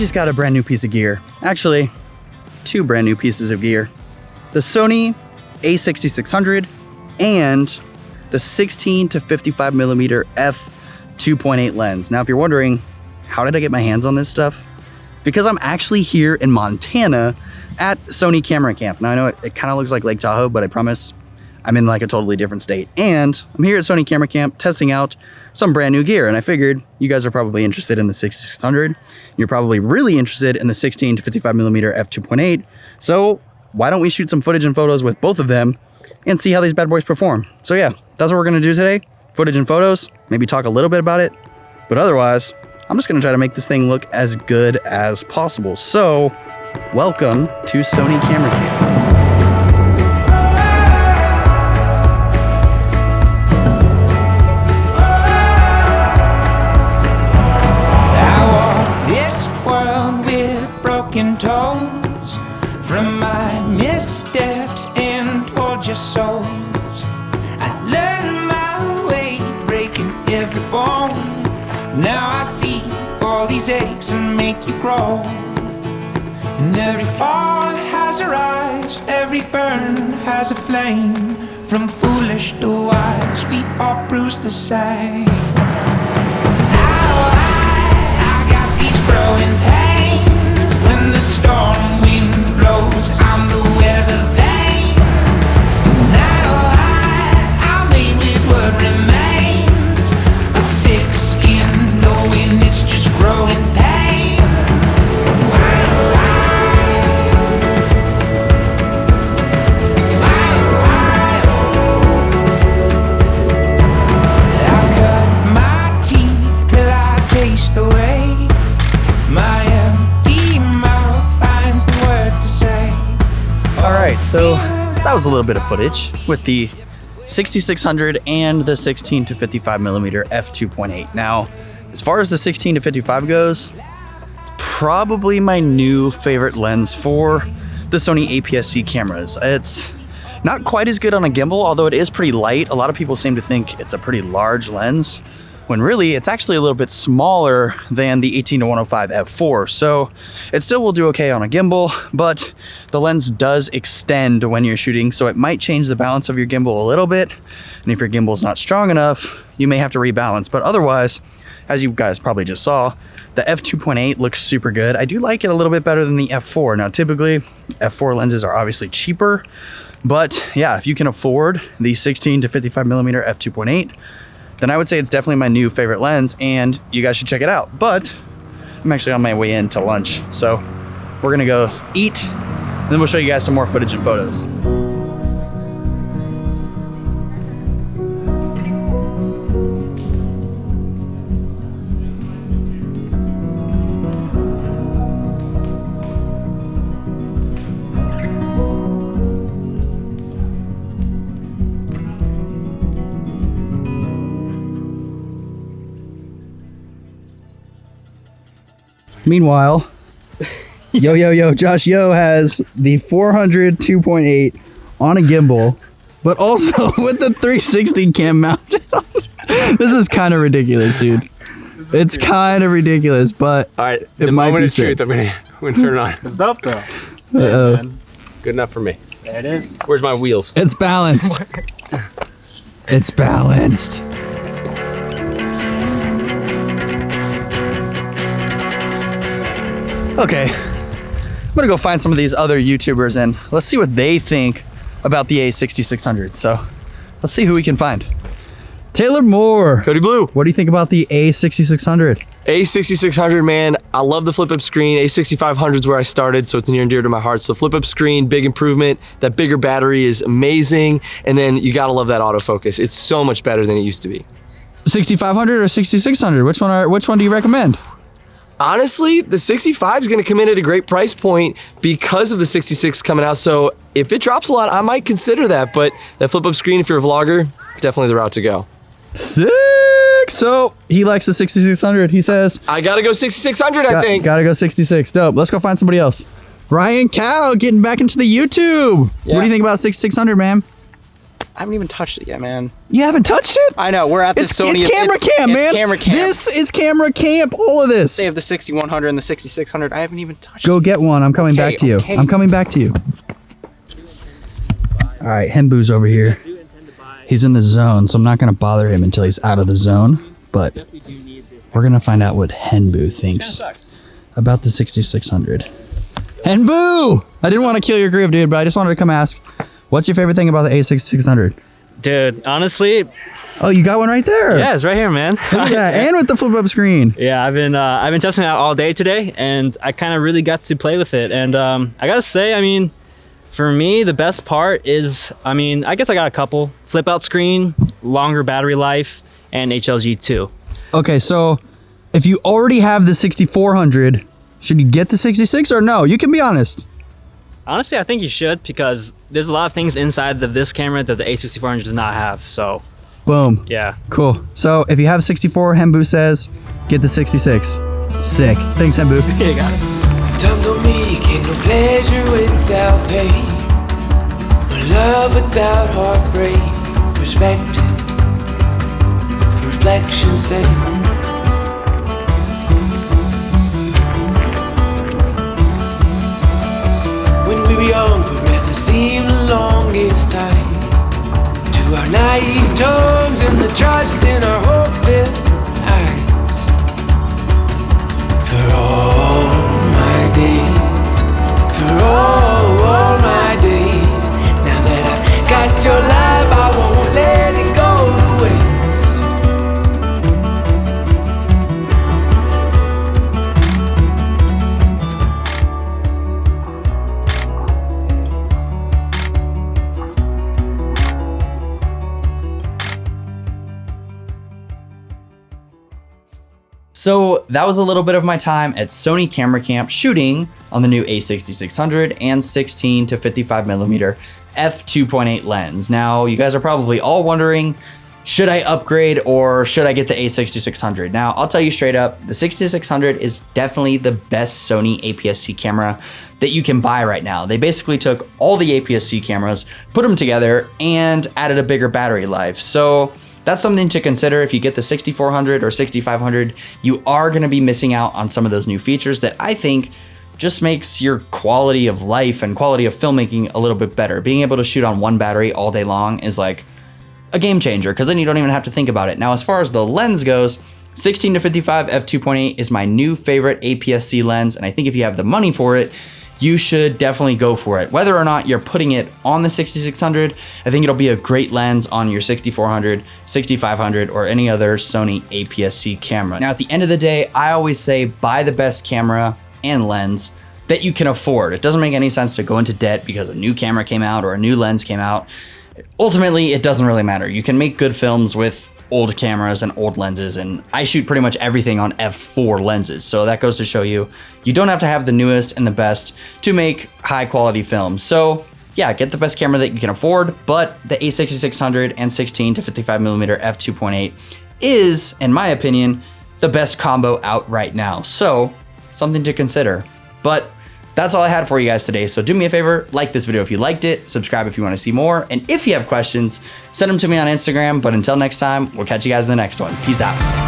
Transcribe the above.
just got a brand new piece of gear. Actually, two brand new pieces of gear. The Sony a6600 and the 16 to 55 millimeter f2.8 lens. Now, if you're wondering, how did I get my hands on this stuff? Because I'm actually here in Montana at Sony Camera Camp. Now, I know it kind of looks like Lake Tahoe, but I promise I'm in like a totally different state. And I'm here at Sony Camera Camp testing out some brand new gear. And I figured you guys are probably interested in the 6600. You're probably really interested in the 16 to 55 millimeter f2.8. So why don't we shoot some footage and photos with both of them and see how these bad boys perform? So yeah, that's what we're gonna do today. Footage and photos, maybe talk a little bit about it. But otherwise, I'm just gonna try to make this thing look as good as possible. So welcome to Sony Camera Camp. Toes from my missteps and tortured souls. I learned my way, breaking every bone. Now I see all these aches and make you grow. And every fall has a rise, every burn has a flame. From foolish to wise, we all bruise the same. Now I got these growing pains. When the storm wind blows, I'm the weather vane. Now I'm made with what remains. A thick skin, knowing it's just growing pain. I cut my teeth till I taste the way. My Alright, so that was a little bit of footage with the 6600 and the 16 to 55 millimeter f2.8. Now, as far as the 16 to 55 goes, it's probably my new favorite lens for the Sony APS-C cameras. It's not quite as good on a gimbal, although it is pretty light. A lot of people seem to think it's a pretty large lens, when really it's actually a little bit smaller than the 18 to 105 f4. So it still will do okay on a gimbal, but the lens does extend when you're shooting, so it might change the balance of your gimbal a little bit. And if your gimbal's not strong enough, you may have to rebalance. But otherwise, as you guys probably just saw, the f2.8 looks super good. I do like it a little bit better than the f4. Now, typically f4 lenses are obviously cheaper, but yeah, if you can afford the 16 to 55 millimeter f2.8, then I would say it's definitely my new favorite lens, and you guys should check it out. But I'm actually on my way in to lunch, so we're gonna go eat, and then we'll show you guys some more footage and photos. Meanwhile, Josh Yo has the 400 2.8 on a gimbal, but also with the 360 cam mounted. This is kind of ridiculous, dude. It's kind of ridiculous, but all right, the moment of truth, I'm gonna turn it on. It's dope though. Uh-oh. Good enough for me. There it is. Where's my wheels? It's balanced. It's balanced. Okay, I'm gonna go find some of these other YouTubers and let's see what they think about the a6600. So let's see who we can find. Taylor Moore. Cody Blue. What do you think about the a6600? A6600, man, I love the flip-up screen. A6500 is where I started, so it's near and dear to my heart. So flip-up screen, big improvement. That bigger battery is amazing. And then you gotta love that autofocus. It's so much better than it used to be. 6500 or 6600? Which one do you recommend? Honestly, the 65 is gonna come in at a great price point because of the 66 coming out. So if it drops a lot, I might consider that. But that flip-up screen, if you're a vlogger, definitely the route to go. Sick! So he likes the 6600. He says, I gotta go 6600, I think. Gotta go 66. Dope. Let's go find somebody else. Ryan Cow getting back into the YouTube. Yeah. What do you think about 6600, man? haven't even touched it yet, man. You haven't touched it? I know, we're at this Sony. It's Camera Camp, man. It's Camera Camp. This is Camera Camp, all of this. They have the 6100 and the 6600. I haven't even touched Go it. get one. I'm coming back to you. Okay. I'm coming back to you. All right, Henbu's over here. He's in the zone, so I'm not going to bother him until he's out of the zone. But we're going to find out what Henbu thinks about the 6600. Henbu! I didn't want to kill your groove, dude, but I just wanted to come ask, what's your favorite thing about the a6600? Dude, honestly, Oh, you got one right there. yeah, it's right here, man. Look at that, and with the flip-up screen. Yeah, I've been testing it out all day today, and I kind of really got to play with it. And I gotta say, I mean, for me, the best part is, I mean, I guess I got a couple: flip-out screen, longer battery life, and HLG 2. Okay, so if you already have the 6400, should you get the 66 or no? You can be honest. Honestly, I think you should, because there's a lot of things inside of this camera that the a6400 does not have. So, Boom. yeah. Cool. So if you have 64, Henbu says, get the 66. Sick. Thanks, Henbu. You got it. Time to make it no pleasure without pain, no love without heartbreak, perspective, reflection's sake. When we were young, forever seemed the longest time. To our naive tongues and the trust in our hope-filled eyes. For all my days, for all my days. Now that I've got your life, I won't let it go to waste. So that was a little bit of my time at Sony Camera Camp shooting on the new a6600 and 16 to 55 millimeter f2.8 lens. Now, you guys are probably all wondering, should I upgrade or should I get the a6600? Now, I'll tell you straight up, the 6600 is definitely the best Sony APS-C camera that you can buy right now. They basically took all the APS-C cameras, put them together, and added a bigger battery life. So that's something to consider. If you get the 6400 or 6500, you are gonna be missing out on some of those new features that I think just makes your quality of life and quality of filmmaking a little bit better. Being able to shoot on one battery all day long is like a game changer, because then you don't even have to think about it. Now, as far as the lens goes, 16 to 55 f2.8 is my new favorite APS-C lens, and I think if you have the money for it, you should definitely go for it. Whether or not you're putting it on the 6600, I think it'll be a great lens on your 6400, 6500, or any other Sony APS-C camera. Now, at the end of the day, I always say buy the best camera and lens that you can afford. It doesn't make any sense to go into debt because a new camera came out or a new lens came out. Ultimately, it doesn't really matter. You can make good films with old cameras and old lenses, and I shoot pretty much everything on f4 lenses, so that goes to show you, you don't have to have the newest and the best to make high quality films. So yeah, get the best camera that you can afford, but the a6600 and 16 to 55 millimeter f2.8 is, in my opinion, the best combo out right now. So something to consider. But that's all I had for you guys today. So do me a favor, like this video if you liked it, subscribe if you want to see more, and if you have questions, send them to me on Instagram. But until next time, we'll catch you guys in the next one. Peace out.